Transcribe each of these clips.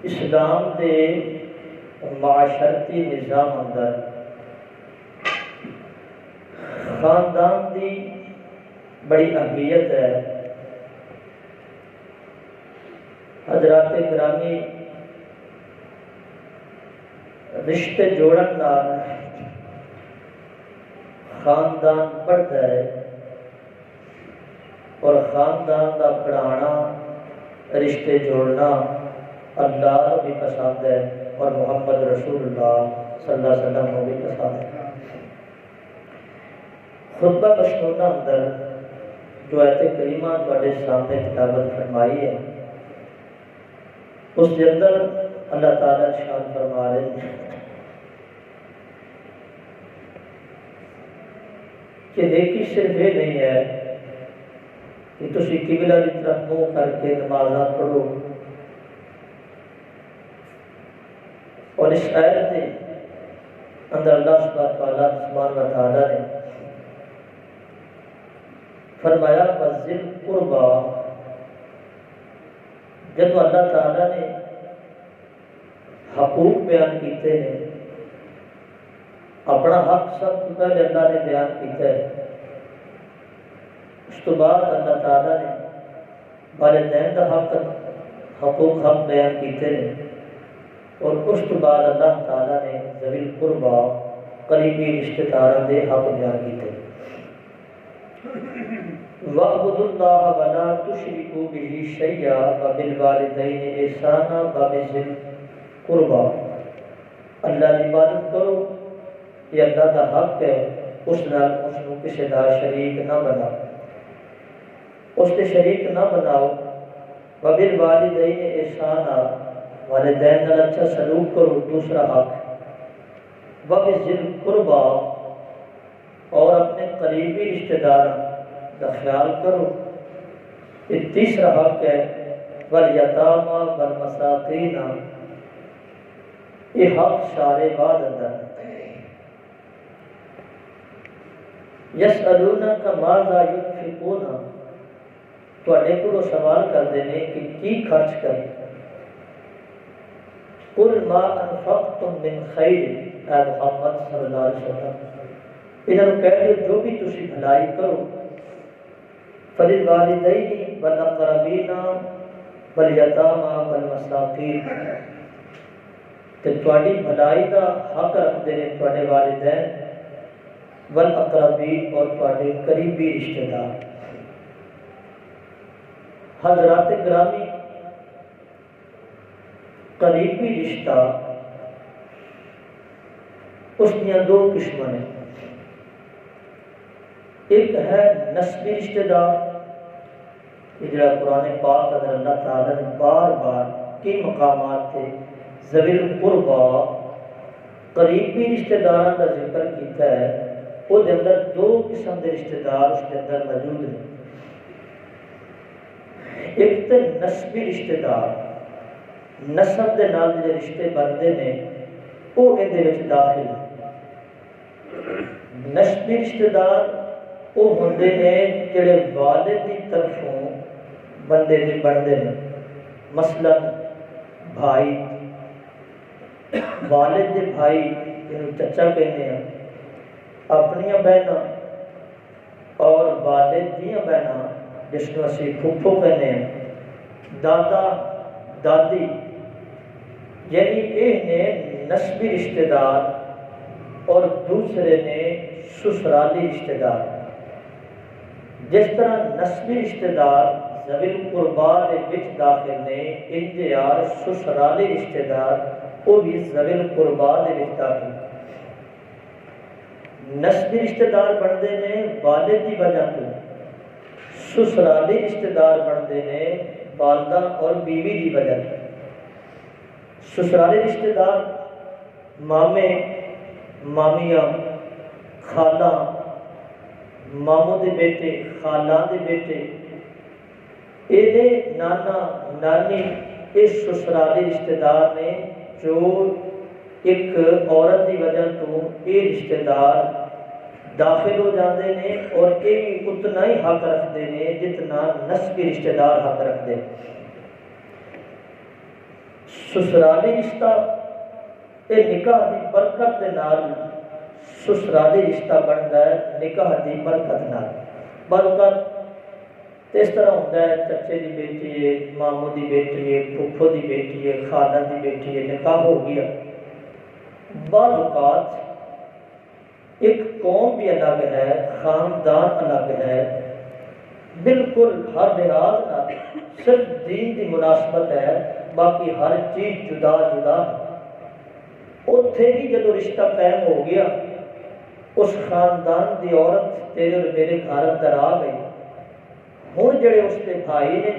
اسلام دے معاشرتی نظام اندر خاندان دی بڑی اہمیت ہے۔ حضرات گرامی، رشتے جوڑن نال خاندان بڑھتا ہے اور خاندان کا بڑھانا، رشتے جوڑنا اللہ کو بھی پسند ہے اور محمد رسول اللہ صلی اللہ علیہ وسلم کو بھی پسند ہے۔ خطبہ مشنونہ اندر جو آیت کریمہ تواڈے سامنے تلاوت فرمائی ہے، اس کے اندر اللہ تعالیٰ ارشاد فرما رہے ہیں کہ نیکی صرف یہ نہیں ہے کہ تسی قبلہ کی طرف منہ کر کے نمازاں پڑھو، اور اس آیت کے اندر اللہ سبحانہ و تعالیٰ نے فرمایا وذل قربا۔ جب اللہ تعالیٰ نے حقوق بیان کیتے ہیں، اپنا حق سب سے پہلے اللہ نے بیان کیتا ہے، اس تو بعد اللہ تعالیٰ نے والدین کا حقوق حق بیان کیتے ہیں، اور اس تو بعد اللہ تعالیٰ نے ذوی القربا قریبی رشتہ داروں کے حق بیان کیتے ہیں۔ وَاعْبُدُوا اللَّهَ وَلَا تُشْرِكُوا بِهِ شَيْئًا وَبِالْوَالِدَيْنِ إِحْسَانًا وَبِذِي الْقُرْبَى۔ اللہ کی عبادت کرو، یہ اللہ کا حق ہے، اس کو کسی کا شریک نہ بناؤ، اس کے شریک نہ بناؤ۔ وَبِالْوَالِدَيْنِ إِحْسَانًا، والدین کا اچھا سلوک کرو، دوسرا حق۔ وَبِذِي الْقُرْبَى، اور اپنے قریبی رشتہ دار کا خیال کرو، یہ تیسرا حق ہے۔ وَالْيَتَامَى وَالْمَسَاكِينَ، یہ حق سارے بعد اندر۔ يَسْأَلُونَكَ مَاذَا يُنْفِقُونَ، تواڈے کولوں سوال کرتے ہیں کہ کی خرچ کریں۔ قُلْ مَا أَنفَقْتُم مِّن خَيْرٍ، اے محمد صلی اللہ علیہ وسلم انہوں کہہ دیو جو بھی تسی بھلائی کرو، فَلِلْوَالِدَيْنِ وَالْأَقْرَبِينَ وَالْيَتَامَى وَالْمَسَاكِينَ، کہ تواڈی بھلائی کا حق رکھتے ہیں تواڈے والدین، والاقربین، اور تواڈے قریبی رشتہ دار۔ حضرات گرامی، قریبی رشتہ اس دیا دو قسم ہیں، ایک ہے نسبی رشتہ دار، یہ جڑا قرآن پاک اگر اللہ تعالیٰ نے بار بار کئی مقامات تھے ذوی القربا قریبی رشتہ داروں کا ذکر کیتا ہے، وہ دے اندر دو قسم کے رشتہ دار اس کے اندر موجود ہیں۔ ایک تو نسبی رشتہ دار، نسب دے نال جڑے رشتے بنتے ہیں وہ یہ داخل ہیں۔ نسبی رشتہ دار وہ ہوندے ہیں جڑے والد کی طرفوں بندے دے بنتے ہیں، مثلا بھائی، والد دے بھائی جنہوں چچا کہنے ہیں، اپنیاں بہناں، اور والد دیاں بہناں جس کو اسی پھپھو کہنے ہیں، دادا دادی، یعنی یہ نے نسبی رشتہ دار، اور دوسرے نے سسرالی رشتہ دار۔ جس طرح نسبی رشتہ دار ذوی القربا دے وچ داخل نے، انجیار سسرالی رشتہ دار وہ بھی ذوی القربا دے وچ داخل۔ نسبی رشتہ دار بنتے ہیں والد کی وجہ تو، سسرالی رشتہ دار بنتے ہیں والدہ اور بیوی کی وجہ تو۔ سسرالی رشتہ دار مامے، مامیاں، خالہ، ماموں دے بیٹے، خالہ دے بیٹے، یہ نانا نانی، اس سسرالی رشتہ دار نے جو ایک عورت کی وجہ تو یہ رشتہ دار داخل ہو جاتے ہیں، اور یہ بھی اتنا ہی حق رکھتے ہیں جتنا نسبی رشتہ دار حق رکھتے ہیں۔ سسرالی رشتہ یہ نکاح دی برکت دے نال سسرالی رشتہ بنتا ہے نکاح دی برکت نال۔ برکت اس طرح ہوتا ہے چچے دی بیٹی ہے، ماموں دی بیٹی ہے، پھوپھو دی بیٹی ہے، خالہ دی بیٹی ہے، نکاح ہو گیا۔ بعض اوقات ایک قوم بھی الگ ہے، خاندان الگ ہے، بالکل ہر لحاظ نہ صرف دین کی مناسبت ہے، باقی ہر چیز جدا جدا ہے۔ اتنے بھی جدو رشتہ قائم ہو گیا، اس خاندان دی عورت تیرے اور میرے گھر اندر آ گئی، ہوں جڑے اس کے بھائی نے،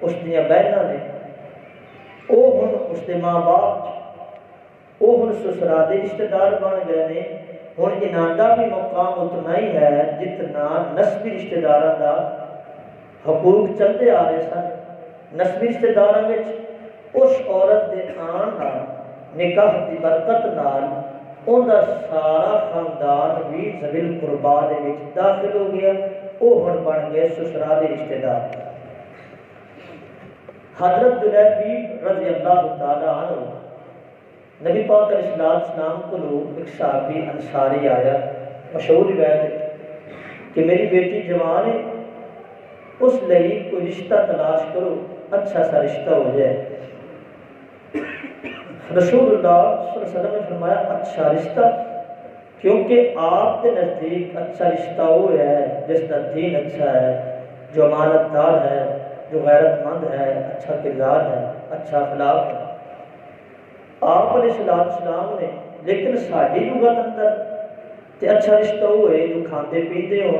اس دیا بہنوں نے، وہ ہوں اس کے ماں باپ، وہ ہوں سسرالی رشتہ دار بن گئے نے۔ ہوں انہاں دا بھی مقام اتنا ہی ہے جتنا نسبی رشتہ داراں دا حقوق چلتے آ رہے سن۔ نسبی رشتہ داراں وچ اس عورت دے آن نال نکاح دی برکت نال ان دا سارا خاندان بھی ذوی القربا دے وچ داخل ہو گیا، وہ ہن بن گئے سسرالی رشتہ دار۔ حضرت جلیبیب رضی اللہ تعالی عنہ نبی پاک علیہ السلام کو ایک صحابی انصاری آیا، مشہور روایت ہے کہ میری بیٹی جوان ہے، اس لئی کوئی رشتہ تلاش کرو، اچھا سا رشتہ ہو جائے۔ رسول اللہ صلی اللہ علیہ وسلم نے فرمایا اچھا رشتہ، کیونکہ آپ کے نزدیک اچھا رشتہ وہ ہے جس کا دین اچھا ہے، جو امانت دار ہے، جو غیرت مند ہے، اچھا کردار ہے، اچھا اخلاق ہے۔ آپ علیہ السلام نے لیکن ساری لغت اندر تے اچھا رشتہ ہوئے جو کھاندے پیندے ہو،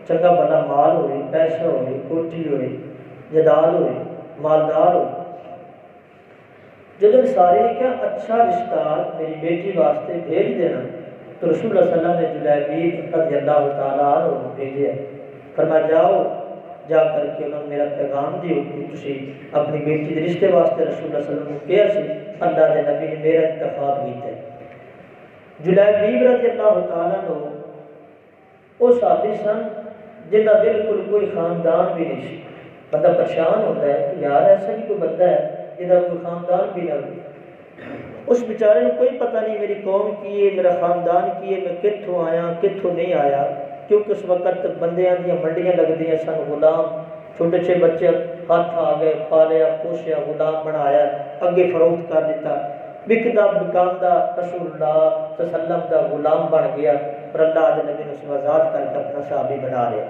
چنگا بنا مال ہوئے، پیسہ ہوئے، کوٹھی ہوئے، جداد ہوئے، مالدار ہوئے۔ جب سارے نے کیا اچھا رشتہ میری بیٹی واسطے بھیج دینا، تو رسول اللہ صلی اللہ علیہ وسلم نے جلیبیب رضی اللہ تعالیٰ عنہ بھیجے، فرمایا جاؤ، جا کر کے انہوں نے میرا پیغام دیو کہ تسی اپنی بیٹی کے رشتے واسطے رسول اللہ صلی اللہ علیہ وسلم کو کیا سی، اللہ کے نبی نے میرا انتخاب کیتا ہے۔ جلیبیب رضی اللہ تعالیٰ عنہ وہ صحابی سن جنہ بالکل کوئی خاندان بھی نہیں سی۔ بندہ پریشان ہوتا ہے کہ یار ایسا بھی کوئی بندہ ہے جنہ کوئی خاندان بھی نہ ہو۔ اس بیچارے نے کوئی پتہ نہیں میری قوم کی ہے، میرا خاندان کی ہے، میں کتھوں آیا کتھوں نہیں آیا، کیونکہ اس وقت بندیاں دیا منڈیاں لگدیاں سن، غلام چھوٹے چھوٹے بچے ہاتھ آ گئے، پالیا پوشیا غلام بنایا، اگے فروخت کر دیتا، بکدا بکاندا رسول اللہ صلی اللہ علیہ وسلم دا غلام بن گیا، اور اللہ کے نبی نے اس کو آزاد کر کے اپنا صحابی بنا لیا۔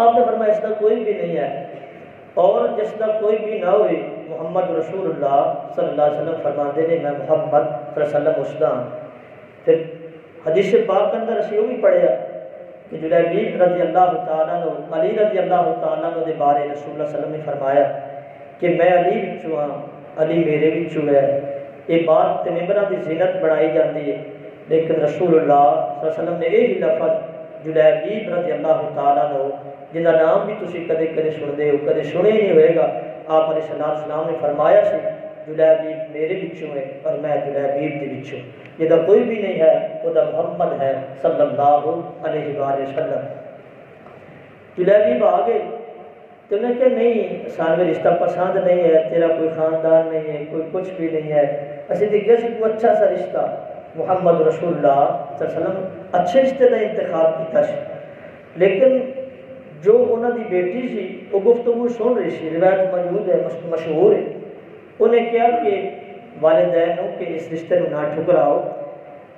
آپ نے فرمایا اس کا کوئی بھی نہیں ہے، اور جس کا کوئی بھی نہ ہوئے، محمد رسول اللہ صلی اللہ علیہ وسلم فرماتے ہیں میں محمد صلی اللہ علیہ وسلم اسدان۔ پھر حدیث پاک کے اندر اسی وہ بھی پڑھیا کہ جلیبیب رضی اللہ تعالیٰ عنہ علی رضی اللہ تعالیٰ عنہ دے بارے رسول اللہ صلی اللہ علیہ وسلم نے فرمایا کہ میں علی وچوں ہاں، علی میرے وچوں ہے۔ یہ بات تے ممبراں دی زینت بڑھائی جاتی ہے، لیکن رسول اللہ صلی اللہ علیہ وسلم نے یہی لفظ جلیبیب رضی اللہ تعالیٰ عنہ جنہ نام بھی تسی کدے کدے سنتے ہو، کدے سنے ہی نہیں ہوئے گا، آپ علیہ السلام نے فرمایا سی جلیبیب میرے وچوں ہے اور میں جلیبیب دے وچوں، جہاں کوئی بھی نہیں ہے وہ محمد ہے صلی اللہ علیہ وآلہ وسلم۔ جلیبیب آگے تو نے کہ نہیں سال میں رشتہ پسند نہیں ہے، تیرا کوئی خاندان نہیں ہے، کوئی کچھ بھی نہیں ہے، اسی دیکھے سی کوئی اچھا سا رشتہ محمد رسول اللہ صلی اللہ علیہ وسلم اچھے رشتے کا انتخاب کیتا سی، لیکن جو انہوں دی بیٹی سی وہ گفتگو سن رہی سی، روایت موجود ہے، مشہور ہے، انہیں کیا کہ والدین ہو کہ اس رشتے کو نہ ٹھکراؤ،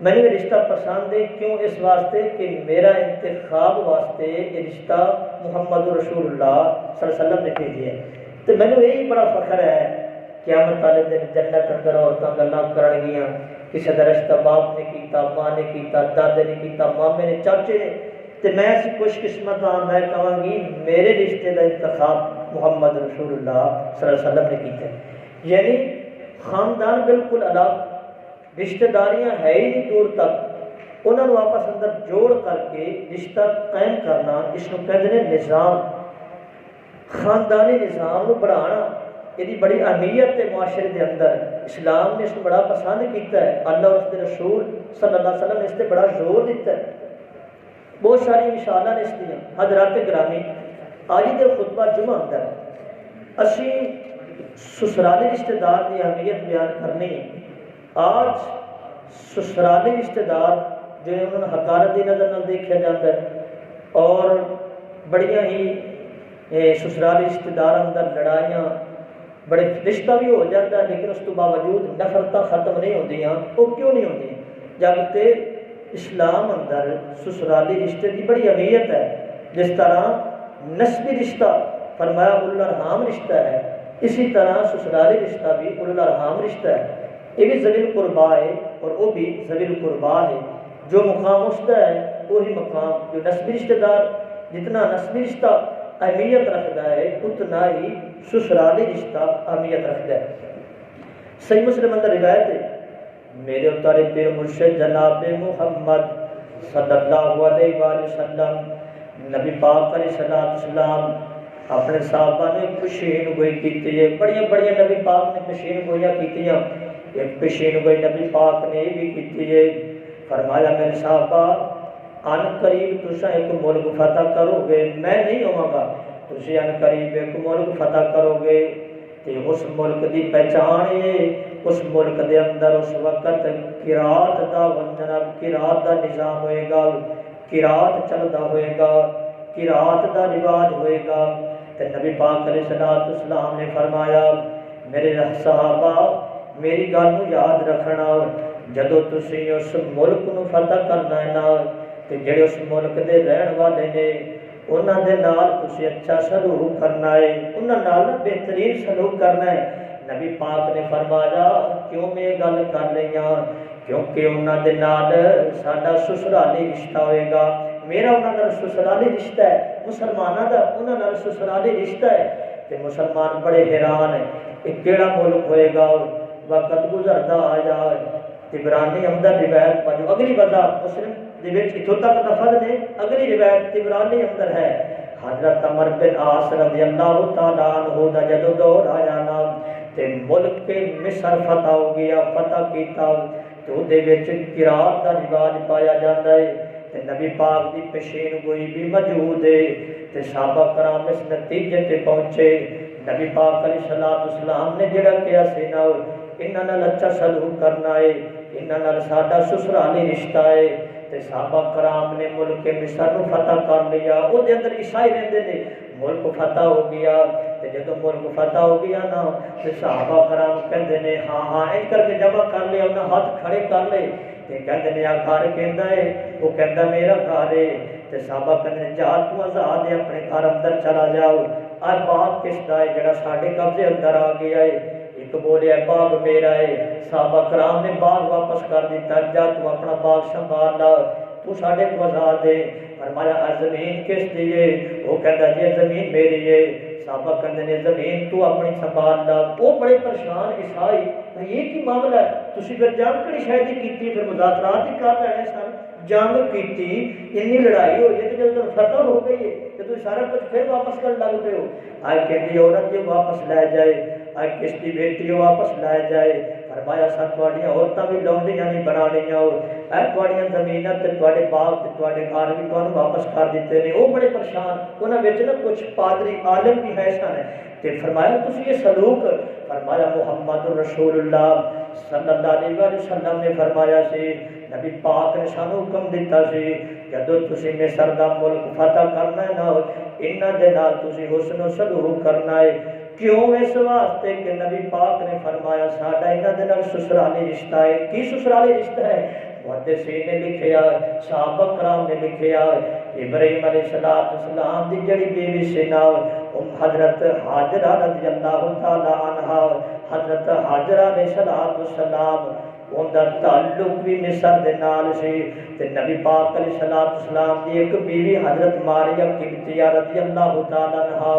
میں نے یہ رشتہ پسند ہے، کیوں اس واسطے کہ میرا انتخاب واسطے یہ رشتہ محمد رسول اللہ صلی اللہ علیہ وسلم نے بھیجا ہے، تو میں نے یہی بڑا فخر ہے قیامت والے دن جنت اندر عورتاں گلاں کرن گیاں، کسی کا رشتہ باپ نے کیتا، ماں نے کیتا، دادے نے کیتا، مامے نے، چاچے نے، تو میں ایسی خوش قسمت ہاں، میں کہاں گی میرے رشتے کا انتخاب محمد رسول اللہ صلی اللہ علیہ وسلم نے کیتا ہے۔ یعنی خاندان بالکل الگ، رشتہ داریاں ہے ہی نہیں دور تک، انہوں نے آپس اندر جوڑ کر کے رشتہ قائم کرنا، اس کو کہتے ہیں نظام، خاندانی نظام کو بڑھانا، یہ بڑی اہمیت ہے معاشرے کے اندر۔ اسلام نے اس کو بڑا پسند کیتا ہے، اللہ اور اس کے رسول صلی اللہ علیہ وسلم نے اس سے بڑا زور دیتا ہے۔ بہت ساری مثالیں نے اس دیا۔ حضرات گرامی، آج دے خطبہ جمعہ اندر اسی سسرالی رشتہ دار کی اہمیت بیان کرنی. آج سسرالی رشتہ دار جو انہوں نے حقارت کی نظر نہ دیکھا جاتا ہے اور بڑیاں ہی سسرالی رشتہ دار اندر لڑائیاں بڑے رشتہ بھی ہو جاتا ہے لیکن اس تو باوجود نفرتیں ختم نہیں ہوندیاں. وہ کیوں نہیں ہوندی؟ جب کہ اسلام اندر سسرالی رشتے کی بڑی اہمیت ہے. جس طرح نسبی رشتہ فرمایا اولو الارحام رشتہ ہے، اسی طرح سسرالی رشتہ بھی اولو الارحام رشتہ ہے. یہ بھی ذوی القربا ہے اور وہ بھی ذوی القربا ہے. جو مقام اس کا ہے وہی مقام جو نسبی رشتہ دار، جتنا نسبی رشتہ اہمیت رکھتا ہے اتنا ہی سسرالی رشتہ اہمیت رکھتا ہے. صحیح مسلم اندر روایت ہے، میرے اتارے پیر مرشد جناب محمد صلی اللہ علیہ وآلہ وسلم نبی پاک علیہ السلام اپنے صحابہ نے پیشین گوئی کی ہے. بڑی نبی پاک نے پیشین گوئیاں کی ہیں. ایک پیشین گوئی نبی پاک نے بھی کی ہے. فرمایا میرے صحابہ ان قریب تسا ایک ملک فتح کرو گے، میں نہیں ہوں گا، تسی ان قریب ایک ملک فتح کرو گے تے اس ملک دی پہچان ہے اس ملک دے اندر اس وقت قرات دا جناب قرات دا نظام ہوئے گا، قرات چلدا ہوئے گا، قرات دا رواج ہوئے گا. تے نبی پاک علیہ السلام نے فرمایا میرے صحابہ میری گل نو یاد رکھنا، جدو تسی اس ملک نو فتح کرنا ہے نا تے جڑے اس ملک دے رہن والے نے انہاں دے نال تسی اچھا سلوک کرنا ہے، انہاں نال بہترین سلوک کرنا ہے. نبی پاک نے فرمایا کیوں میں گل کر لیاں؟ کیونکہ انہاں دے نال ساڈا سسرالی رشتہ ہوئے گا. میرا انہاں نال سسرالی رشتہ ہے، مسلماناں دا انہاں نال سسرالی رشتہ ہے. تے مسلمان بڑے حیران ہیں کہ کیڑا ملک ہوئے گا. وقت گزرتا آیا تبرانی اندر روایت پاجو اگلی وضاحت مسلم دے وچ اتھوں تک لفظ نے، اگلی روایت تبرانی اندر ہے. حضرت عمر بن عاص رضی اللہ تعالی عنہ دا جدو دور آیا نا تے ملک کے مصر فتح ہو گیا، فتح کیتا تو دے وچ قرات دا رواج پایا جاتا ہے. تے نبی پاک دی پیشین گوئی بھی موجود ہے. تے صحابہ کرام اس نتیجے تے پہنچے نبی پاک علیہ السلام نے جڑا کیا سی نا انہاں نال اچھا سلوک کرنا ہے، انہاں نال ساڈا سسرالی رشتہ ہے. تے صحابہ کرام نے ملک مصر نو فتح کر لیا. او دے اندر عیسائی رہندے نے، ملک فتح ہو گیا. تے جدوں ملک فتح ہو گیا نا تے صحابہ کرام کہندے نے ہاں ہاں ان کر کے جمع کر لیا، انہاں ہاتھ کھڑے کر لے تے کہندے نے آ گھر کہندا ہے، وہ کہندا میرا گھر ہے. تے صحابہ کہندے نے جا تو آزاد ہے اپنے گھر اندر چلا جاؤ. اج باغ کس دا ہے جڑا ساڈے قبضے اندر آ گیا ہے؟ ایک بولے باغ میرا ہے. صحابہ کرام نے باغ واپس کر دیتا، جا تو اپنا باغ سنبھال لا، تو ساڈے کو آزاد ہے. فرمایا زمین کس دی ہے؟ وہ کہندا جی زمین میری ہے. صحابہ کہندے نے زمین تو اپنی سنبھال لا. وہ بڑے پریشان عیسائی یہ کی معاملہ ہے؟ تسی پھر جنگ کڑی شاید کیتی، پھر مذاکرات ہی کر لینے سن. جنگ کیتی، اتنی لڑائی ہوئی ہے کہ جب فتح ہو گئی ہے تو تم سارا کچھ پھر واپس کر لگ پے ہو. آج کہتی عورت جو واپس لے جائے، آج کس کی بیٹی واپس لے جائے. فرمایا سر تواڈیاں عورتاں بھی لونڈیاں نہیں بنا لیاں ہو، اے تواڈیاں زمیناں تے تواڈے باغ تے تواڈے گھر بھی تانوں واپس کر دیتے نے. وہ بڑے پریشان، انہاں وچ نا کچھ پادری عالم بھی ہے سن. تے فرمایا تسی یہ سلوک، فرمایا محمد رسول اللہ صلی اللہ علیہ وسلم نے فرمایا سی نبی پاک نے سانو حکم دیتا سی جدو تسی مصر دا ملک فتح کرنا ہے نا انہاں دے نال تسی حسن و سلوک کرنا ہے. کیوں؟ اس واسطے کہ نبی پاک نے فرمایا ساڈا انہاں دے نال سسرالی رشتہ ہے. کی سسرالی رشتہ ہے؟ محدثین نے لکھیا، صحابہ کرام نے لکھیا ابراہیم علیہ السلام دی جڑی بیوی سی نا حضرت حاجرہ رضی اللہ تعالی عنہا، حضرت حاجرہ علیہ السلام ان دا تعلق بھی مصر دے نال سی. تے نبی پاک علیہ السلام دی ایک بیوی حضرت ماریہ قبطیہ رضی اللہ تعالی عنہا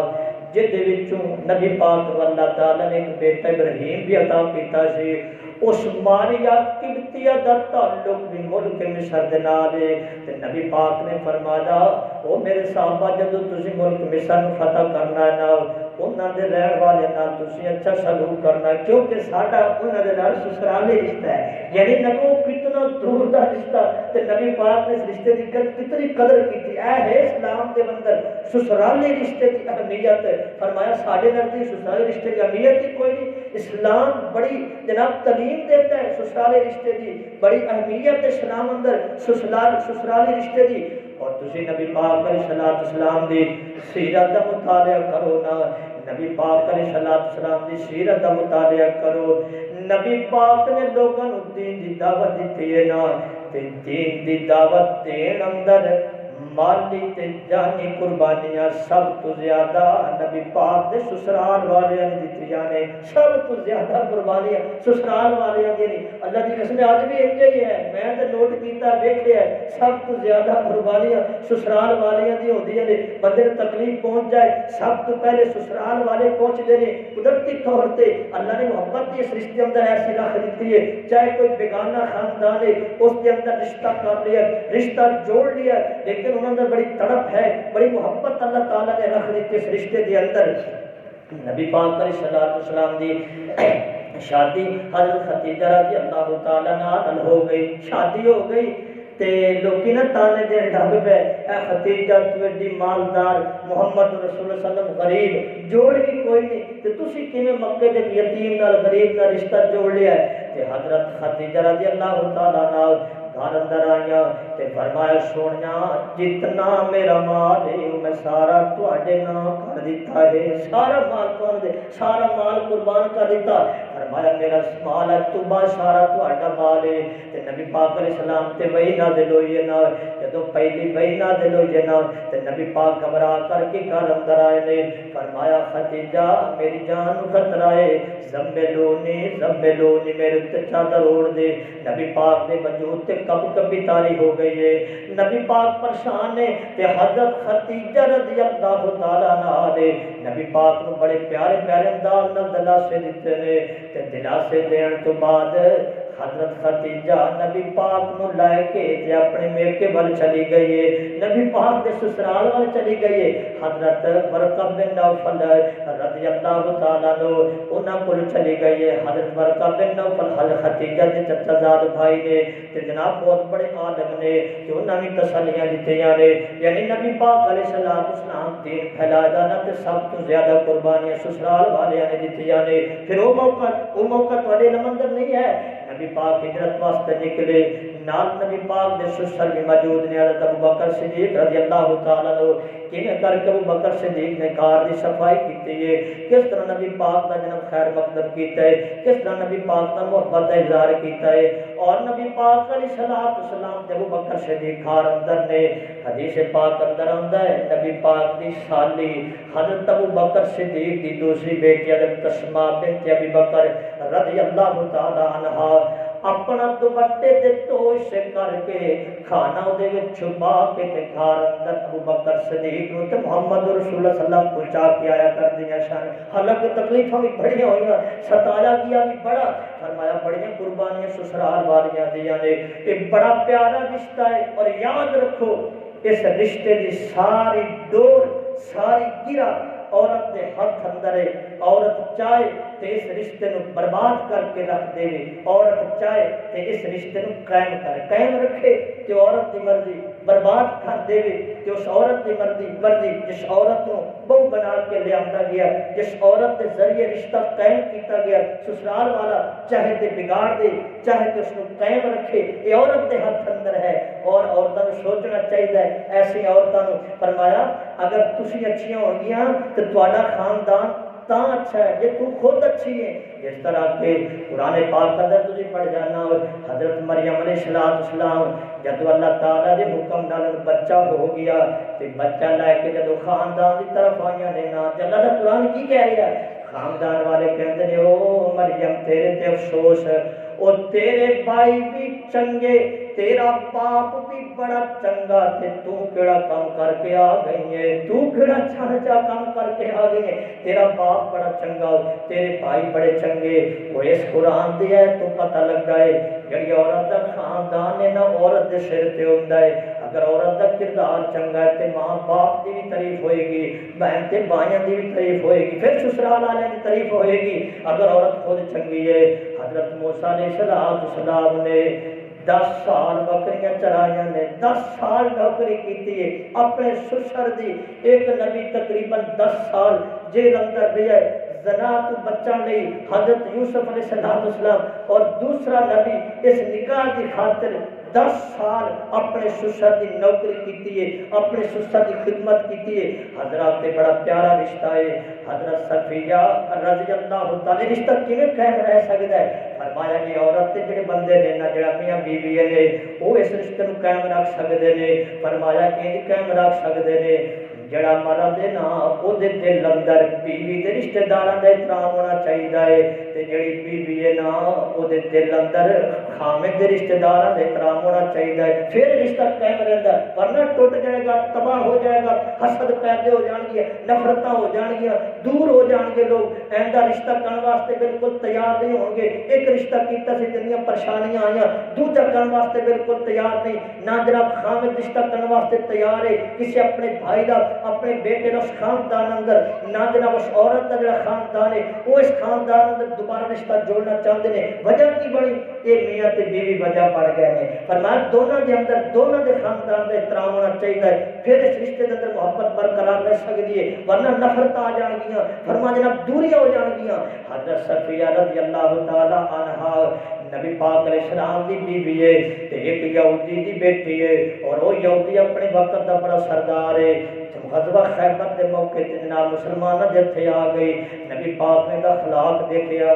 جدے وچوں نبی پاک کو اللہ تعالی نے ایک بیٹا ابراہیم بھی عطا کیتا سی. اس ماریہ قبطیہ دا تعلق بھی ملک مصر دے نال ہے. تے نبی پاک نے فرمایا او میرے صحابہ جدوں تسی ملک مصر نو فتح کرنا ہے نا انہاں دے رہن والے نال تسی اچھا سلوک کرنا، کیونکہ ساڈا انہاں دے نال سسرالی رشتہ ہے، یعنی نبی کتنا دور دا رشتہ، تے نبی پاک نے اس رشتے دی کتنی قدر کی ہے اسلام دے اندر سسرالی رشتے کی اہمیت۔ فرمایا ساڈے نزدیک سسرالی رشتے کی اہمیت ہی کوئی نہیں، اسلام بڑی جناب تعلیم دیتا ہے سسرالی رشتے دی بڑی اہمیت ہے اسلام اندر سسرالی رشتے دی۔ اور تسی نبی پاک علیہ الصلوۃ والسلام دی سیرت دا مطالعہ کرو نا، نبی پاک علیہ الصلوۃ والسلام دی سیرت دا مطالعہ کرو۔ نبی پاک نے لوگوں کو دین دی دعوت دیتی ہے نا، تے دین دی دعوت دین اندر مالی تے جانی قربانیاں سب تو زیادہ نبی پاک دے سسرال والے نے دیتی جانے، سب تو زیادہ قربانیاں سسرال والے نے دی۔ اللہ دی قسم آج بھی ایک ہی ہے، میں تے نوٹ کیتا ویکھیا ہے، سب تو زیادہ قربانیاں سسرال والے دی ہوندیاں نے۔ بندے نوں تکلیف پہنچ جائے سب تو پہلے سسرال والے پہنچ دے نے، قدرتی طور تے اللہ نے محبت دی اس رشتے اندر ایسی رکھ دیتی ہے، چاہے کوئی بیگانہ خاندان ہے اس کے اندر رشتہ کر لیا، رشتہ جوڑ لیا، لیکن انہوں نے بڑی تڑپ ہے، بڑی محبت اللہ تعالیٰ نے رکھ دی اس رشتے کے اندر۔ نبی پاک علیہ الصلوۃ والسلام دی شادی حضرت خدیجہ رضی اللہ تعالیٰ عنہا ہو گئی، شادی ہو گئی تے لوکی نہ تانے دے ڈھگ پہ، اے خدیجہ تو ایڈی مالدار، محمد رسول اللہ صلی اللہ علیہ وسلم غریب، جوڑ بھی کوئی نہیں تے تسی کیویں مکے دے یتیم نال غریب نال رشتہ جوڑ لیا ہے؟ تے حضرت خدیجہ رضی اللہ تعالیٰ عنہا گھر اندر آئیاں تے فرمایا سونیا جتنا میرا مال ہے میں سارا تواڈے نام کر دیتا ہے، سارا مال کون دے، سارا مال قربان کر دیتا۔ فرمایا میرا مال ہے تو با سارا تواڈا مال ہے۔ تے نبی پاک علیہ السلام تے وہی نازل ہوئی ہے نا، جدوں پہلی وہی نازل ہوئی ہے نا تے نبی پاک گھبرا کر کے گھر اندر آئے نے، فرمایا خدیجہ میری جان خطرہ ہے، زملونی میرے تے چادر اوڑھ دے۔ نبی پاک دے وجود تے کب کبھی تاری ہو گئی ہے، نبی پاک پریشان نے تے حضرت خدیجہ رضی اللہ تعالیٰ عنہا نے نبی پاک نو بڑے پیارے پیارے انداز نال دلاسے دیتے نے، تے دلاسے دین تو بعد حضرت خدیجہ نبی پاک نو لائے کے تے اپنے میکے ول چلی گئی ہے، نبی پاک دے سسرال ول چلی گئی ہے۔ حضرت ورقہ بن نوفل رضی اللہ تعالیٰ عنہ انہاں کول چلی گئی ہے۔ حضرت ورقہ بن نوفل حضرت خدیجہ دے چچا زاد بھائی نے تے جناب بہت بڑے عالم نے کہ انہاں بھی تسلیاں دتیاں نے، یعنی نبی پاک علیہ الصلوۃ والسلام دین پھیلایا نا تے سب تو زیادہ قربانیاں سسرال والے نے دتیاں نے۔ پھر وہ موقع تواڈے علم اندر نہیں ہے، نبی پاک ہجرت واسطے نکلے، نال نبی پاک دے سسر بھی موجود نے، حضرت ابو بکر صدیق رضی اللہ تعالیٰ عنہ کیویں کر کے ابو بکر صدیق نے کار دی صفائی کیتی ہے، کس طرح نبی پاک کا جنم خیر مقدم کیتا ہے، کس طرح نبی پاک کا محبت کا اظہار کیتا ہے۔ اور نبی پاک علیہ الصلوۃ والسلام تے ابو بکر صدیق کار اندر نے، حدیث پاک اندر آندا ہے نبی پاک دی سالی حضرت ابو بکر صدیق دی دوسری بیٹی حضرت اسماء بنت ابی بکر رضی اللہ تعالی عنہا اپنا دوپٹے دے توش سے کر کے کھانا دے وچ چھپا کے تے گھر اندر ابو بکر صدیق نو تے محمد رسول اللہ صلی اللہ علیہ وسلم پہنچا کے آیا کر دیا شان۔ حالانکہ تکلیفاں بھی بڑی ہوئیاں، ستایا گیا بھی بڑا، فرمایا بڑیاں قربانیاں سسرال والیاں دیاں نے، ایک بڑا پیارا رشتہ ہے۔ اور یاد رکھو اس رشتے دی ساری ڈور ساری گرا عورت دے ہاتھ اندر ہے۔ عورت چاہے تے اس رشتے نو برباد کر کے رکھ دے، عورت چاہے تے اس رشتے نو قائم رکھے تے عورت دی مرضی، برباد کر دے تے اس عورت دی مرضی جس عورت نو بہو بنا کے لے آندا گیا، جس عورت دے ذریعے رشتہ قائم کیتا گیا، سسرال والا چاہے تے بگاڑ دے چاہے تے اس نو قائم رکھے، یہ عورت دے ہاتھ اندر ہے۔ اور عورتوں کو سوچنا چاہیے ایسی عورتوں کو، فرمایا اگر تسی اچھیاں ہو گیاں تو تہاڈا خاندان تاں اچھا ہے جے تو خود اچھی ہے۔ جس طرح کہ قرآن پاک اندر تسی پڑھ جانا حضرت مریم علیہ السلام جب اللہ تعالیٰ دے حکم نال بچہ ہو گیا تے بچہ لے کے جب خاندان دی طرف آئیاں نے نا تے اللہ دا قرآن کی کہہ رہا ہے، خاندان والے کہتے ہیں او مریم تیرے تے افسوس، او تیرے بھائی بھی چنگے، تیرا باپ بھی بڑا چنگا تے تو کیڑا کام کر کے آ گئی ہے، تو کیڑا چھاچا کام کر کے آ گئی ہے، تیرا باپ بڑا چنگا تیرے بھائی بڑے چنگے۔ وہ اس قرآن دی ہے تو پتہ لگ گئے جڑی عورت دا خاندان ہے نا عورت دے سر تے ہوندا ہے۔ اگر عورت کا کردار چنگا ہے تو ماں باپ کی بھی تعریف ہوئے گی، بہن تے بھائیاں کی بھی تعریف ہوئے گی، پھر سسرال والے کی تعریف ہوئے گی۔ اگر عورت خود چنگی ہے، حضرت موسیٰ علیہ السلام نے 10 سال بکریاں چرائیاں نے، 10 سال نوکری کی ہے اپنے سسر دی۔ ایک نبی تقریباً 10 سال جیل اندر رہا ہے زنا تو بچہ نہیں، حضرت یوسف علیہ السلام، اور دوسرا نبی اس نکاح کی خاطر 10 سال اپنے سسر کی نوکری کی ہے، اپنے سسر کی خدمت کی ہے۔ حضرات تے بڑا پیارا رشتہ ہے، حضرت صفیہ رضی اللہ تعالی رشتہ کیوں قائم رہ سکتا ہے؟ فرمایا کہ عورت تے جڑے بندے نے نا جڑا میاں بیوی نے وہ اس رشتے کو قائم رکھ سکتے ہیں۔ فرمایا کہ یہ قائم رکھ سکتے ہیں جڑا مرد ہے نا وہ دل اندر بیوی دے رشتہ داراں دا احترام ہونا چاہیے، تے جڑی بیوی ہے نا وہ دل اندر خامد دے رشتہ داراں دا احترام ہونا چاہیے، پھر رشتہ قائم رہتا ہے، ورنہ ٹوٹ جائے گا، تباہ ہو جائے گا، حسد پیدا ہو جان گیا، نفرتاں ہو جان گیا، دور ہو جان گے لوگ، ایندہ رشتہ کرنے واسطے بالکل تیار نہیں ہوں گے۔ ایک رشتہ کیتا سے جنیاں پریشانیاں آئیاں، دوجا کرنے واسطے بالکل تیار نہیں، نہ جناب خامد رشتہ کرنے واسطے تیار ہے، کسی اپنے بھائی دا اپنے بیٹے اس خاندان اندر، نہ جناب اس عورت کا جڑا خاندان ہے وہ اس خاندان اندر دوبارہ رشتہ جوڑنا چاہتے ہیں۔ وجہ کی بنی؟ یہ میاں تے بیوی وجہ بڑھ گئے ہیں۔ فرمایا دونوں دے اندر دونوں دے خاندان کا احترام ہونا چاہیے، پھر اس رشتے کے اندر محبت برقرار رہ سکتی ہے، ورنہ نفرت آ جان گیا، فرما جناب دوریاں ہو جان گیا۔ حضرت صفیہ رضی اللہ تعالی عنہا نبی پاک علیہ السلام دی بیوی ہے تے ایک یہودی دی بیٹی ہے، اور وہ یہودی اپنے وقت دا بڑا سردار ہے۔ غزوہ خیبر کے موقع تے جناب مسلمان جتھے آ گئی، نبی پاک نے دا اخلاق دیکھیا،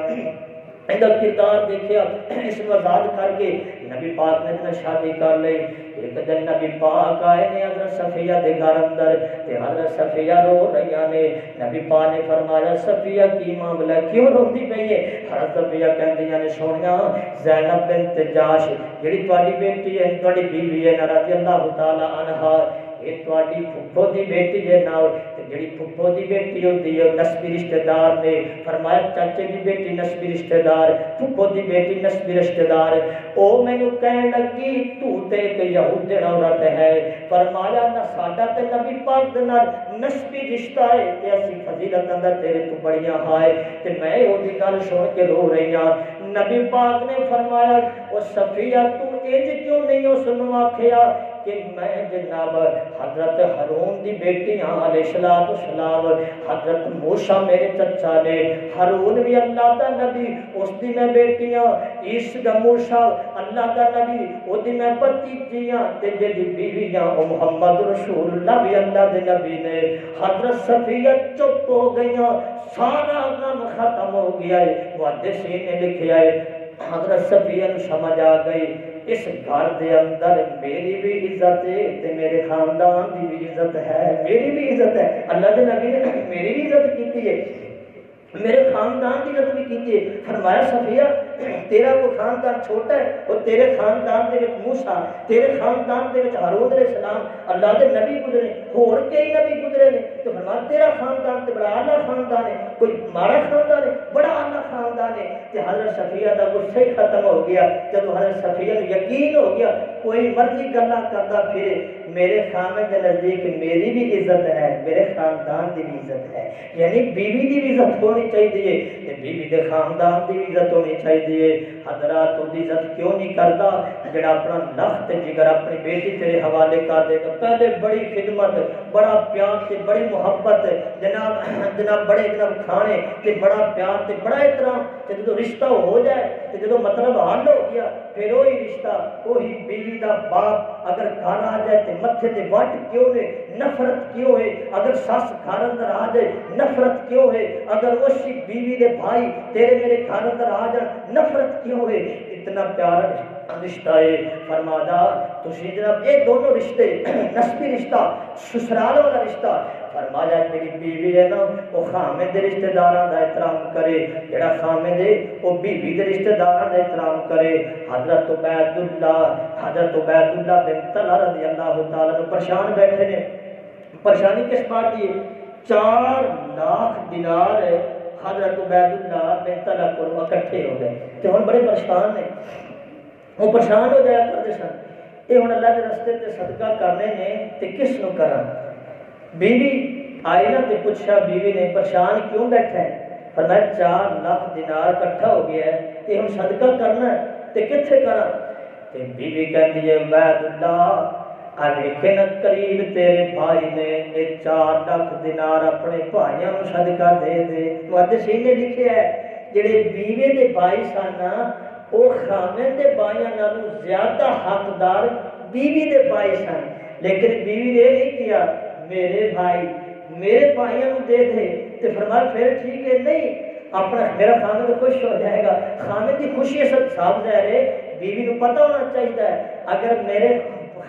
ایندا کردار دیکھیا، اس کو آزاد کر کے نبی پاک نے شادی کر لی۔ ایک دن نبی پاک آئے نے حضرت صفیہ دے گھر اندر تے حضرت صفیہ رو رہی نے، نبی پاک نے فرمایا صفیہ کی معاملہ کیوں روندی پئی ہے؟ حضرت صفیہ کہندیاں نے سونیا زینب بنت جاش جڑی تواڈی بیٹی ہے تواڈی بیوی ہے رضی اللہ تعالی عنہا، یہ تواڈی پھپھو دی بیٹی ہے نا، تے جڑی پھپھو دی بیٹی ہوندی ہے نسبی رشتہ دار نے، فرمایا چاچے دی بیٹی نسبی رشتہ دار، پھپھو دی بیٹی نسبی رشتہ دار، او مینوں کہن لگی تو تے ایک یہودی عورت ہے، فرمایا نہ ساڈا تے نبی پاک دے نال نسبی رشتہ ہے تے اسی فضیلت اندر تیرے تو بڑیاں ہائے، تے میں او دی گل سن کے رو رہی ہاں۔ نبی پاک نے فرمایا او صفیہ تو انج کیوں نہیں اس نوں آکھیا کہ میں جناب حضرت ہارون دی بیٹی ہاں علیہ السلام، حضرت موسیٰ میرے چچا نے، ہارون بھی اللہ دا نبی اس دی میں بیٹی ہاں، عیسی دا موسیٰ اللہ دا نبی او دی میں بھتیجی ہاں، تے جڑی بیوی ہاں او محمد رسول اللہ بھی اللہ دے نبی نے۔ حضرت صفیہ چپ ہو گئیاں، سارا غم ختم ہو گیا ہے۔ محدثین نے لکھیا ہے حضرت صفیہ نو سمجھ آ گئی اس گھر دے اندر میری بھی عزت ہے تے میرے خاندان دی بھی عزت ہے، میری بھی عزت ہے، اللہ دے نبی نے میری بھی عزت کیتی ہے، میرے خاندان کی عزت بھی کیتی ہے۔ فرمایا صفیہ تیرا کوئی خاندان چھوٹا ہے، اور تیرے خاندان دے وچ موسیٰ، تیرے خاندان دے وچ ہارون علیہ السلام اللہ دے نبی گزرے، اور کئی نبی گزرے نے، تو فرمایا تیرا خاندان تے بڑا اعلیٰ خاندان ہے، کوئی ماڑا خاندان ہے، بڑا اعلیٰ خاندان ہے۔ تے حضرت صفیہ دا غصہ ہی ختم ہو گیا جب حضرت صفیہ کو یقین ہو گیا کوئی مرضی گلا کرتا پھرے میرے خامد کے نزدیک میری بھی عزت ہے، میرے خاندان کی بھی عزت ہے، یعنی بیوی کی بھی عزت ہونی چاہیے، بیوی کے خاندان کی بھی عزت ہونی چاہیے۔ حضرات وہ عزت کیوں نہیں کرتا جڑا اپنا لخت جگر اپنی بیٹی تیرے حوالے کر دے گا، پہلے بڑی خدمت، بڑا پیار سے بڑی محبت، جناب بڑے جناب کھانے تے بڑا پیار تے بڑا احترام، جب رشتہ ہو جائے تے جب مطلب حل ہو گیا پھر وہی رشتہ وہی بیوی دا باپ اگر گھر آ جائے تے متھے تے وٹ کیوں ہے، نفرت کیوں ہے، اگر سس گھر اندر آ جائے نفرت کیوں ہے، اگر اسی بیوی دے بھائی تیرے میرے گھر اندر آ جائے نفرت کیوں ہے، اتنا پیارا رشتہ ہے۔ فرمایا تسی جناب یہ دونوں رشتے نسبی رشتہ سسرال والا رشتہ، فرمایا میری بیوی ہے نا وہ خامد دے رشتہ داراں دا احترام کرے، جڑا خامد ہے وہ بیوی دے رشتہ داراں دا احترام کرے۔ حضرت عبید اللہ بن طلحہ رضی اللہ تعالیٰ عنہ پریشان بیٹھے نے، پریشانی کس بات کی؟ 4 لاکھ دینار حضرت عبید اللہ بن طلحہ کو اکٹھے ہو گئے تے ہن بڑے پریشان نے، وہ پریشان ہو جایا کرتے سن، یہ ہوں اللہ کے رستے تے صدقہ کرنے نے تے کس نو کرا؟ بیوی آئی نا تے پوچھا بیوی نے پریشان کیوں بیٹھا ہے؟ فرمایا 4 لاکھ دینار کٹھا ہو گیا ہے تے ہم صدقہ کرنا ہے تے کتھے کرا؟ تے بیوی کہندی ہے عبید اللہ آدھے نا قریب تیرے بھائی نے یہ 4 لاکھ دینار اپنے بھائیوں کو صدقہ دے دے۔ محدثین نے لکھیا ہے جڑے بیوی دے بھائی سن وہ خامن دے بھائیاں نالوں زیادہ حقدار بیوی دے بھائی سن، لیکن بیوی نے نہیں کیا میرے بھائی میرے بھائیوں کو دے دے۔ تو فرمایا پھر ٹھیک ہے، نہیں اپنا میرا خامد خوش ہو جائے گا۔ خامد کی خوشی سب صاحب ظاہر ہے بیوی کو پتہ ہونا چاہیے اگر میرے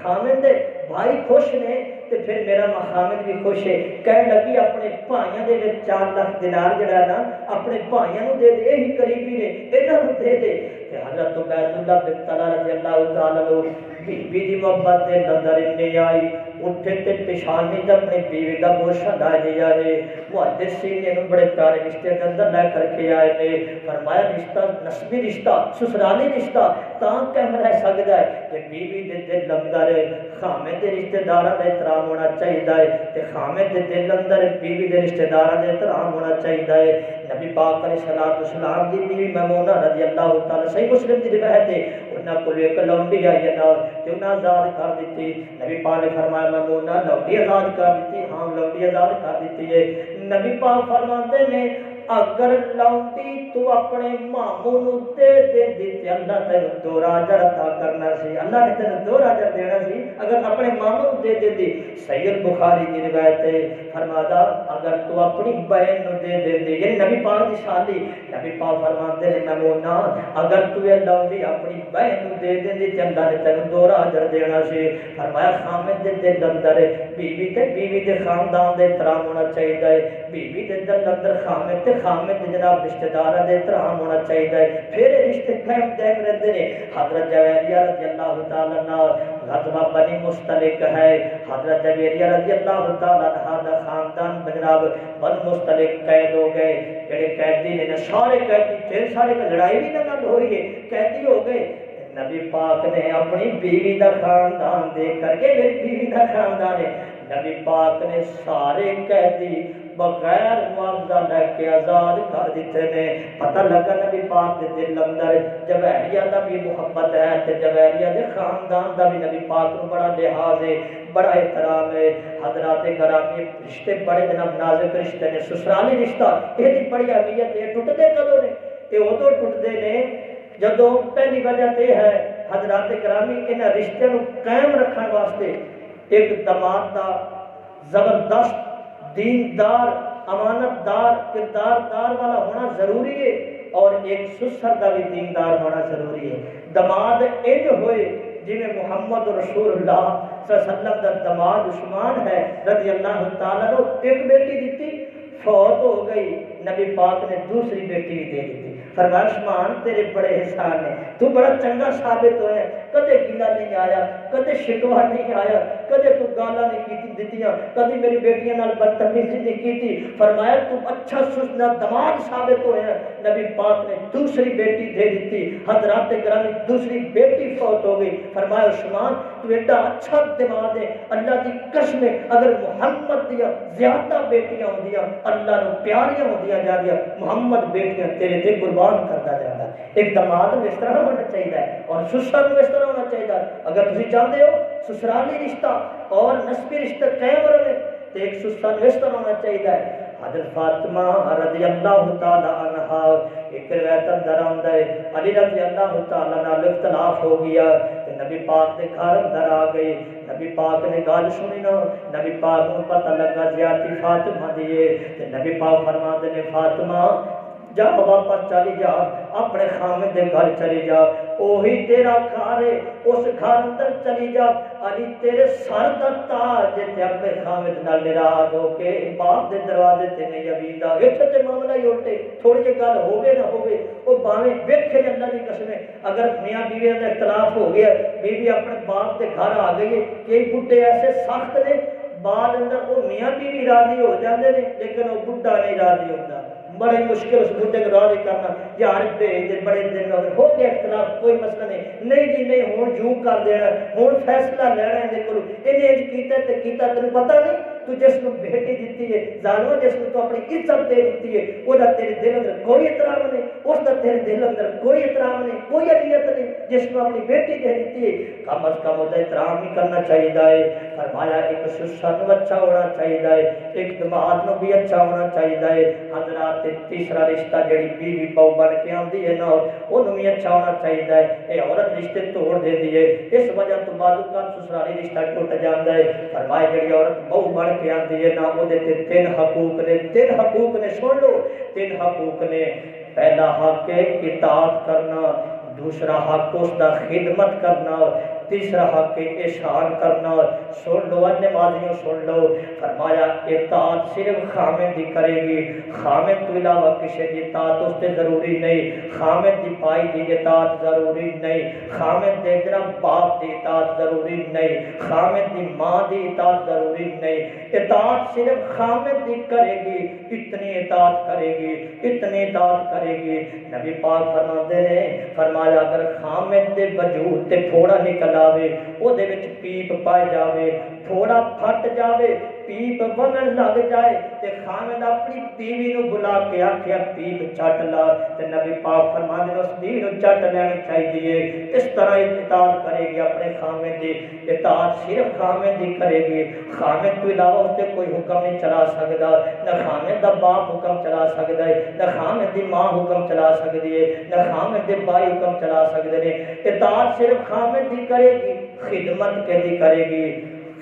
خامد دے بھائی خوش نے تو پھر میرا خامد بھی خوش ہے۔ کہنے لگی اپنے بھائیوں دے 4 لاکھ دینار جڑا نا اپنے بھائیوں کو دے دے، یہی قریبی نے انہاں کو دے دے۔ حضرت عبید اللہ بن طلحہ رضی اللہ تعالیٰ عنہ بیوی دی محبت دے نظر نہیں آئی، اٹھے تے پیشانی تے اپنی بیوی دا گوشہ لائے لیا ہے۔ محدثین نے انہوں بڑے پیارے رشتے کے اندر لے کر کے آئے نے، فرمایا رشتہ نسبی رشتہ سسرالی رشتہ تاں کہم رہ سکتا ہے کہ بیوی دے دل اندر خامد دے رشتہ داراں دا احترام ہونا چاہیے تے خامد دے دل اندر بیوی دے رشتہ داراں دا احترام ہونا چاہیے۔ نبی پاک علیہ السلام دی بیوی میمونہ رضی اللہ تعالی صحیح مسلم دی روایت ہے، انہاں کول ایک لونڈی آئی ہے نال تے انہاں آزاد کر دیتی۔ نبی پاک نے فرمایا میمونہ لونڈی آزاد کر دیتی؟ ہاں لونڈی آزاد کر دیتی ہے۔ نبی پاک فرماتے ہیں اگر لونڈی تو اپنے ماموں نو دے دیتی اللہ تینوں 2 اجر عطا کرنا سی، اللہ نے تینوں 2 اجر دینا سی اگر اپنے ماموں نو دے دیتی۔ صحیح بخاری کی روایت ہے فرماتا اگر تو اپنی بہن نو دے دیتی، یعنی نبی پاک دی شادی، نبی پاک فرماتے ہیں میمونہ اگر تو یہ لونڈی اپنی بہن نو دے دیتی تے اللہ نے تینوں 2 اجر دینا سی۔ فرمایا خامد دے دل اندر بیوی دے خاندان دے احترام ہونا چاہیے، بیوی دے دل اندر خامد تے خامد دے جناب رشتہ داراں دے احترام ہونا چاہیے، پھر رشتے قائم دائم رہتے ہیں۔ حضرت جویریہ رضی اللہ تعالیٰ عنہ غزوہ بنی مستلق ہے، حضرت جویریہ رضی اللہ تعالیٰ عنہ دا خاندان جناب بنی مستلق قید ہو گئے، جڑے قیدی نے سارے قیدی ڈھیر سارے کا لڑائی بھی نہ ہوئی ہے قیدی ہو گئے۔ نبی پاک نے اپنی بیوی دا خاندان دیکھ کر کے میری بیوی دا خاندان ہے، نبی پاک نے سارے قیدی بغیر معاوضہ لے کے آزاد کر دیتے نے۔ پتہ لگا نبی پاک دے دل اندر جویریہ دا بھی محبت ہے تے جویریہ دے خاندان دا بھی نبی پاک نو بڑا لحاظ ہے، بڑا احترام ہے۔ حضرات گرامی رشتے بڑے جناب نازک رشتے نے، سسرالی رشتہ یہ بڑی اہمیت ہے۔ ٹوٹتے کدوں نے؟ یہ ادو ٹوٹتے نے جدو پہلی وجہ یہ ہے حضرات گرامی انہاں رشتے نو قائم رکھنے واسطے ایک دماد دا زبردست دیندار امانت دار کردار دار والا ہونا ضروری ہے اور ایک سسر کا بھی دیندار ہونا ضروری ہے۔ دماد انج ہوئے جی میں محمد رسول اللہ صلی اللہ علیہ وسلم کا دماد عثمان ہے رضی اللہ تعالیٰ نے ایک بیٹی دیتی فوت ہو گئی، نبی پاک نے دوسری بیٹی بھی دے دی۔ فرمایا عثمان تیرے بڑے احسان نے، تو بڑا چنگا ثابت ہویا، کدے گلہ نہیں آیا، کدے شکوہ نہیں آیا، کدے تو گالا نہیں کیتی دیتیاں، کدے میری بیٹیاں نال بدتمیزی نہیں کیتی۔ فرمایا تو اچھا سسنا دماد ثابت ہویا، نبی پاک نے دوسری بیٹی دے دیتی۔ حضرات گرامی دوسری بیٹی فوت ہو گئی۔ فرمایا عثمان تو ایڈا اچھا دماد ہے، اللہ کی قسم ہے اگر محمد دیا زیادہ بیٹیاں ہوں دیا اللہ نے پیاریاں ہوں دیا جا دیا محمد بیٹیاں تیرے تے قربان کرتا جاتا ہے۔ ایک دماد میں اس طرح ہونا چاہیے اور سسر میں اس طرح ہونا چاہیے۔ اگر تسی چاہتے ہو سسرالی رشتہ اور نسبی رشتہ قائم رہے تو ایک سسر میں اس طرح ہونا چاہیے۔ حضرت فاطمہ رضی اللہ تعالی عنہ ایک روایت اندر آندا ہے علی رضی اللہ تعالی عنہ اختلاف ہو گیا کہ نبی پاک کے گھر اندر آ گئے، نبی پاک نے گل سنی نا، نبی پاک کو پتہ لگا زیادتی فاطمہ دیے تے نبی پاک فرماتے نے فاطمہ جا واپس چلی جا اپنے خامد دے گھر چلی جا، وہی تیرا گھر ہے اس گھر اندر چلی جا، علی تیرے سر دا تاج تے اپنے خامد نال ناراض ہو کے باپ دے دروازے تے نہیں آویندا۔ اتھے تے معاملہ ہی اٹھے تھوڑی جی گل ہوے نہ ہوے وہ باویں ویکھے اللہ دی قسم ہے اگر میاں بیوی دا اختلاف ہو گیا بیوی اپنے باپ دے گھر آ گئی ہے، کئی بڈھے ایسے سخت نے بعد اندر وہ میاں بیوی راضی ہو جاندے نے لیکن وہ بڈھا نہیں راضی ہوتا، بڑی مشکل اس بڈے کو راضی کرنا، یار بھیج بڑے دن ہو گیا اختلاف، کوئی مسئلہ نہیں جی نہیں ہوں یوں کر دینا، ہوں فیصلہ لینا ہے کو انہیں کیتا تے کیتا، تینوں پتہ نہیں تو جس کو بیٹی دیتی ہے ظالمہ، جس کو تو اپنی عزت دے دیتی ہے وہ دا تیرے دل اندر کوئی احترام نہیں، اس دا تیرے دل اندر کوئی احترام نہیں، کوئی اہمیت نہیں، جس کو اپنی بیٹی دے دیتی ہے کم از کم وہ احترام نہیں کرنا چاہیے ہے۔ فرمایا ایک سسر اچھا ہونا چاہیے ہے، ایک دماد بھی اچھا ہونا چاہیے ہے۔ حضرات تیسرا رشتہ جڑی بیوی بہو بن کے آندی ہے نا انہوں بھی اچھا ہونا چاہیے ہے۔ یہ عورت رشتے توڑ دے دی ہے، اس وجہ تو بعد کا سسرالی رشتہ ٹوٹ جاتا ہے۔ فرمایا جڑی عورت بہو بن کے آندی ہے نا وہ تین حقوق نے، تین حقوق نے سن لو، تین حقوق نے۔ پہلا حق ہے اطاعت کرنا، دوسرا حق اس دا خدمت کرنا، تیسرا حق احسان کرنا۔ سن لو نمازیوں سن لو، فرمایا اطاعت صرف خامد دی کرے گی، خامد تو علاوہ کسی دی اطاعت اس سے ضروری نہیں، خامد دی پائی دی اطاعت ضروری نہیں، خامد دے جناب باپ دی اطاعت ضروری نہیں، خامد دی ماں دی اطاعت ضروری نہیں، اطاعت صرف خامد دی کرے گی، اتنی اطاعت کرے گی، اتنی اطاعت کرے گی۔ نبی پاک فرماتے ہیں، فرمایا اگر خامد دے وجود تے پھوڑا نکل آوے، او دے وچ پیپ پائے جاوے، پھوڑا پھٹ جاوے، پیپ بنن لگ جائے تے خامد اپنی بیوی نو بلا کے آکھیا پیپ چٹ لا، تے نبی پاک فرماتے ہیں اس بیوی نو چٹ لینی چاہیے۔ اس طرح اطاعت کرے گی اپنے خامد دی، اطاعت صرف خامد دی کرے گی، خامد تو علاوہ اس تے کوئی حکم نہیں چلا سکتا، نہ خامد دا باپ حکم چلا سکتا ہے، نہ خامد دی ماں حکم چلا سکتی ہے، نہ خامد دے بھائی حکم چلا سکتے ہیں۔ اطاعت صرف خامد دی کرے گی، خدمت کے دی کرے گی،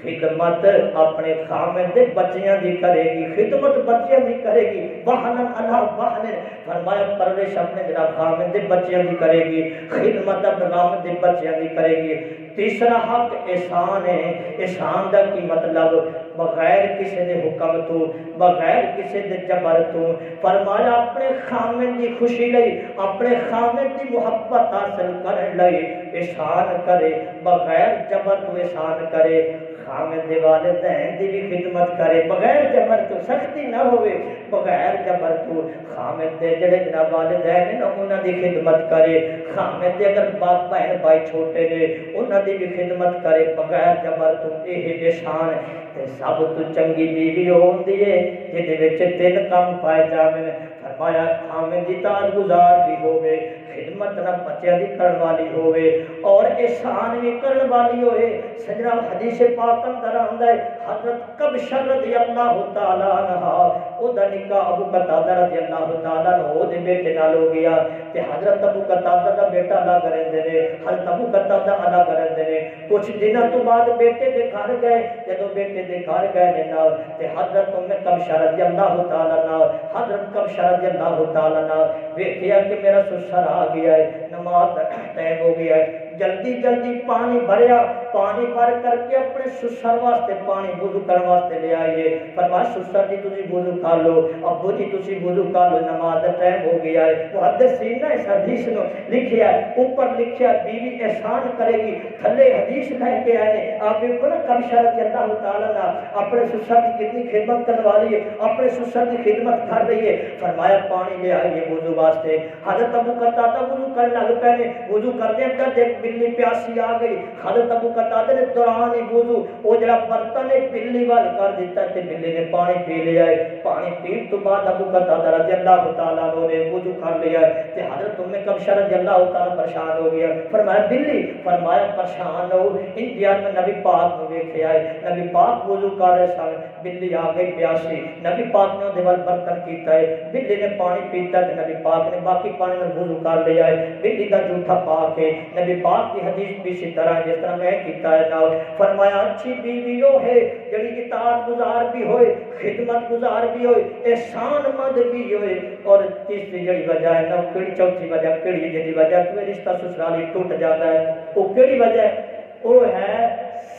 خدمت اپنے خامد دے بچیاں دی کرے گی، خدمت بچیاں دی کرے گی، بہنن اللہ بہنن، فرمایا پرورش اپنے جناب خامد دے بچیاں دی کرے گی، خدمت اپنے خامد دے بچیاں دی کرے گی۔ تیسرا حق احسان ہے، احسان دا کی مطلب بغیر کسی دے حکم تو، بغیر کسی دے جبر تو، فرمایا اپنے خامد دی خوشی لئی، اپنے خامد دی محبت حاصل کرن لئی احسان کرے، بغیر جبر تو احسان کرے، خامد دے والدین دی بھی خدمت کرے، بغیر جبر تو، سختی نہ ہوئے، بغیر جبر تو، خامد دے جڑے جناب والدین ہیں انہاں دی خدمت کرے، خامد دے اگر باپ بہن بھائی چھوٹے نے انہاں دی بھی خدمت کرے بغیر جبر تو، یہ احسان ہے۔ سب تو چنگی بیوی ہوندی ہے جہدے وچ تین کام پائے جاویں، فرمایا خامد دی اطاعت گزار بھی ہوے، خدمت نہ بچیاں دی کرن والی ہوے اور احسان بھی کرن والی ہوئے۔ سجنا حدیث پاک اندر آندا ہے حضرت کبشہ رضی اللہ تعالی عنہ او دا نکاح ابو قتادہ رضی اللہ تعالی عنہ دے بیٹے نال ہو گیا تے حضرت ابو قتادہ دا بیٹا الگ رہندے نے، حضرت ابو قتادہ الگ رہندے نے۔ کچھ دنوں تو بعد بیٹے دے گھر گئے، جدوں بیٹے دے گھر گئے نے نال تے حضرت کبشہ رضی اللہ تعالی عنہ، حضرت کبشہ رضی اللہ تعالی عنہ ویکھیا کہ میرا سسر آ گیا ہے، نماز کا ٹائم ہو گیا ہے، جلدی جلدی پانی بھریا، پانی بھر کر کے اپنے سسر واسطے پانی وضو کرنے واسطے لے آئیے، فرمایا سسر جی تسی وضو کر لو، ابو جی تسی وضو کر لو، نماز کا ٹائم ہو گیا ہے۔ محدثین نے اس حدیث کو لکھیا ہے، اوپر لکھیا بیوی احسان کرے گی، تھلے حدیث لے کے آئے، آپ دیکھو نا کبشہ رضی اللہ تعالیٰ عنہ اپنے سسر کی کتنی خدمت کرنے والی ہے، اپنے سسر کی خدمت کر رہی ہے، فرمایا پانی لے آئیے وضو واسطے۔ حضرت ابو قتادہ وضو کرنے لگ پے، وضو کرتے ہیں ایک بلی پیاسی آ گئی، حضرت ابو قتادہ نے دوران وضو وہ جڑا برتن نے بلی وال کر دیتا تے بلی نے پانی پی لیا ہے۔ پانی پین تو بعد ابو قتادہ رضی اللہ تعالیٰ عنہ نے وضو کر لیا ہے تے حضرت کبشہ رضی اللہ تعالیٰ پریشان ہو گیا، فرمایا بلی، فرمایا پریشان ہو انڈیا میں نبی پاک نے دیکھا ہے، نبی پاک وضو کر رہے سن، بلی آ گئی پیاسی، نبی پاک نے دیوال برتن کیتا ہے، بلی نے پانی پیتا تے نبی پاک نے باقی پانی میں وضو کر لیا ہے، بلی کا جھوٹا پاک ہے۔ نبی پاک کی حدیث بھی اسی طرح جس طرح میں کیتا ہے نا، فرمایا اچھی بیوی وہ ہے جڑی اطاعت گزار بھی ہوئے، خدمت گزار بھی ہوئے، احسان مند بھی ہوئے، اور تیسری جڑی وجہ ہے نا چوتھی وجہ کیڑی جڑی وجہ تو رشتہ سسرالی ٹوٹ جاتا ہے، وہ کیڑی وجہ ہے؟ وہ ہے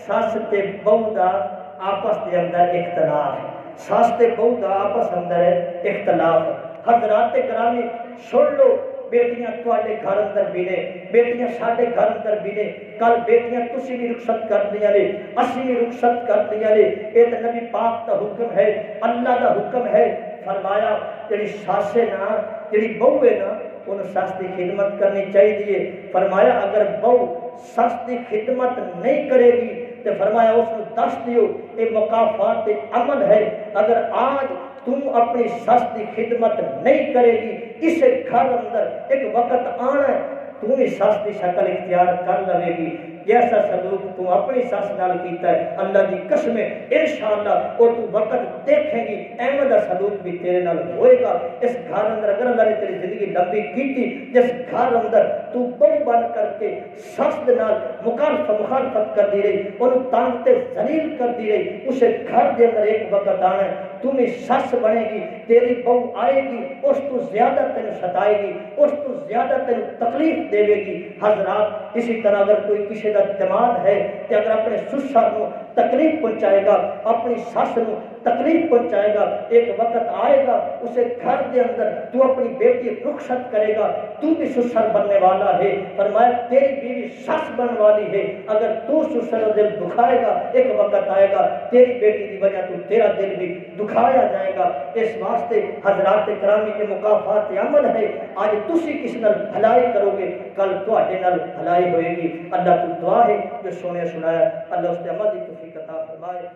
سس تے بہو دا آپس دے اندر اختلاف، سس تے بہو دا آپس اندر اختلاف۔ حضرات کرامی سن لو، بیٹیاں تواڈے گھر اندر بھی نے، بیٹیاں ساڈے گھر اندر بھی نے، کل بیٹیاں تسی بھی رخصت کر دیا نے، اسی بھی رخصت کر دیا نے، یہ تو نبی پاک دا حکم ہے، اللہ دا حکم ہے۔ فرمایا جڑی ساس ہے نا جڑی بہو ہے نا انہوں ساس کی خدمت کرنی چاہیے. فرمایا اگر بہو ساس کی خدمت نہیں کرے گی تو فرمایا اس کو دس دیو یہ مقافات عمل ہے. اگر آج تم اپنی ساس کی خدمت نہیں کرے گی اس گھر اندر ایک وقت آنا ہے تم ہی ساس کی شکل اختیار کر لے گی. جیسا سلوک تم اپنی ساس نال کیتا ہے اللہ کی قسم انشاءاللہ اور تو وقت دیکھیں گی احمد سلوک بھی تیرے نال ہوئے گا. اس گھر اندر اگر اللہ نے تیری زندگی لمبی کی جس گھر اندر تو بہو بن کر کے ساس دے نال مخالفت کر دی رہی انہوں تنگ تے ذلیل کر دی رہی اسے گھر دے اندر ایک وقت آنا ہے تم ہی ساس بنے گی تیری بہو آئے گی اس تو زیادہ تین ستائے گی اس تو زیادہ تین تکلیف دے گی. حضرات اسی طرح اگر کوئی کسی کا دماغ ہے کہ اگر اپنے سسر کو تکلیف پہنچائے گا اپنی ساس کو تکلیف پہنچائے گا ایک وقت آئے گا اسے گھر دے اندر تو اپنی بیٹی رخصت کرے گا تو بھی سسر بننے والا ہے. فرمایا تیری بیوی ساس بننے والی ہے اگر تو سسر دل دکھائے گا ایک وقت آئے گا تیری بیٹی کی وجہ تو تیرا دل بھی دکھایا جائے گا. اس واسطے حضرات کرامی کے مقافات عمل ہے آج تسی کس نال بھلائی کرو گے کل تواڈے نال بھلائی ہوئے گی. اللہ تو دعا ہے جو سونے سنایا اللہ اس کے عمل کی توفیق عطا فرمائے.